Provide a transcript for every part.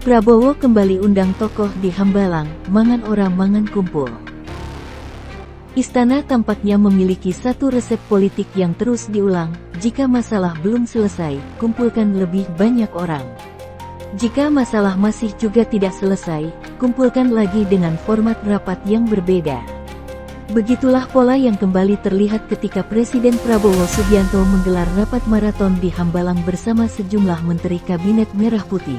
Prabowo kembali undang tokoh di Hambalang, mangan orang mangan kumpul. Istana tampaknya memiliki satu resep politik yang terus diulang, jika masalah belum selesai, kumpulkan lebih banyak orang. Jika masalah masih juga tidak selesai, kumpulkan lagi dengan format rapat yang berbeda. Begitulah pola yang kembali terlihat ketika Presiden Prabowo Subianto menggelar rapat maraton di Hambalang bersama sejumlah menteri Kabinet Merah Putih.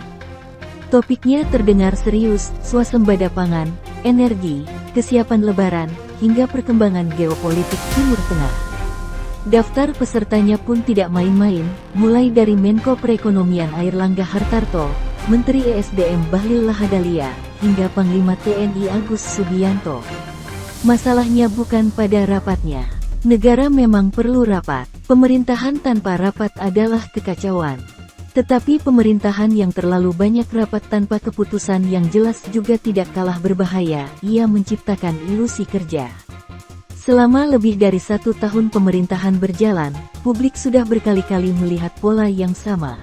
Topiknya terdengar serius, swasembada pangan, energi, kesiapan lebaran, hingga perkembangan geopolitik Timur Tengah. Daftar pesertanya pun tidak main-main, mulai dari Menko Perekonomian Airlangga Hartarto, Menteri ESDM Bahlil Lahadalia, hingga Panglima TNI Agus Subianto. Masalahnya bukan pada rapatnya. Negara memang perlu rapat. Pemerintahan tanpa rapat adalah kekacauan. Tetapi pemerintahan yang terlalu banyak rapat tanpa keputusan yang jelas juga tidak kalah berbahaya, ia menciptakan ilusi kerja. Selama lebih dari 1 tahun pemerintahan berjalan, publik sudah berkali-kali melihat pola yang sama.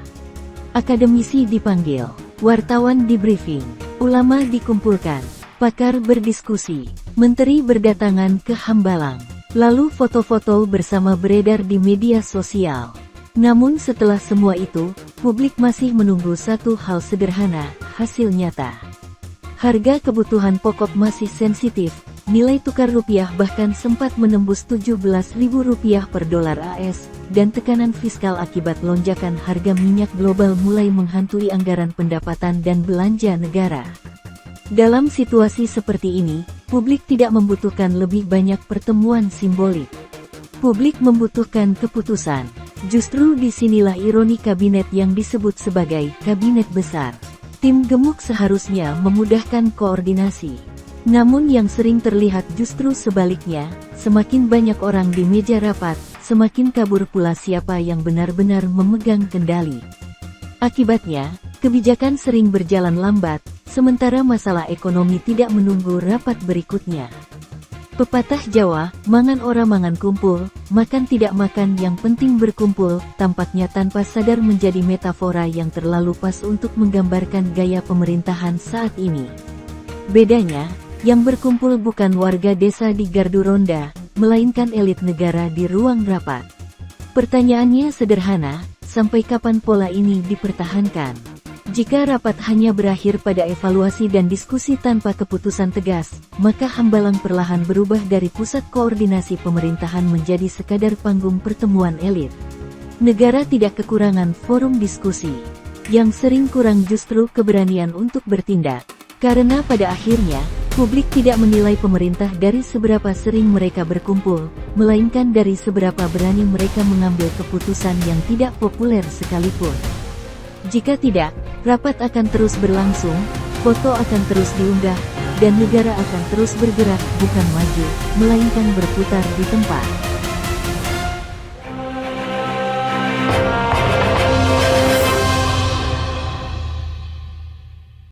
Akademisi dipanggil, wartawan di-briefing, ulama dikumpulkan, pakar berdiskusi, menteri berdatangan ke Hambalang, lalu foto-foto bersama beredar di media sosial. Namun setelah semua itu, publik masih menunggu satu hal sederhana, hasil nyata. Harga kebutuhan pokok masih sensitif, nilai tukar rupiah bahkan sempat menembus Rp17.000 per dolar AS, dan tekanan fiskal akibat lonjakan harga minyak global mulai menghantui anggaran pendapatan dan belanja negara. Dalam situasi seperti ini, publik tidak membutuhkan lebih banyak pertemuan simbolik. Publik membutuhkan keputusan. Justru disinilah ironi kabinet yang disebut sebagai kabinet besar. Tim gemuk seharusnya memudahkan koordinasi. Namun yang sering terlihat justru sebaliknya, semakin banyak orang di meja rapat, semakin kabur pula siapa yang benar-benar memegang kendali. Akibatnya, kebijakan sering berjalan lambat, sementara masalah ekonomi tidak menunggu rapat berikutnya. Pepatah Jawa, mangan ora mangan kumpul, makan tidak makan yang penting berkumpul, tampaknya tanpa sadar menjadi metafora yang terlalu pas untuk menggambarkan gaya pemerintahan saat ini. Bedanya, yang berkumpul bukan warga desa di gardu ronda, melainkan elit negara di ruang rapat. Pertanyaannya sederhana, sampai kapan pola ini dipertahankan? Jika rapat hanya berakhir pada evaluasi dan diskusi tanpa keputusan tegas, maka Hambalang perlahan berubah dari pusat koordinasi pemerintahan menjadi sekadar panggung pertemuan elit. Negara tidak kekurangan forum diskusi. Yang sering kurang justru keberanian untuk bertindak. Karena pada akhirnya, publik tidak menilai pemerintah dari seberapa sering mereka berkumpul, melainkan dari seberapa berani mereka mengambil keputusan yang tidak populer sekalipun. Jika tidak, rapat akan terus berlangsung, foto akan terus diunggah, dan negara akan terus bergerak, bukan maju, melainkan berputar di tempat.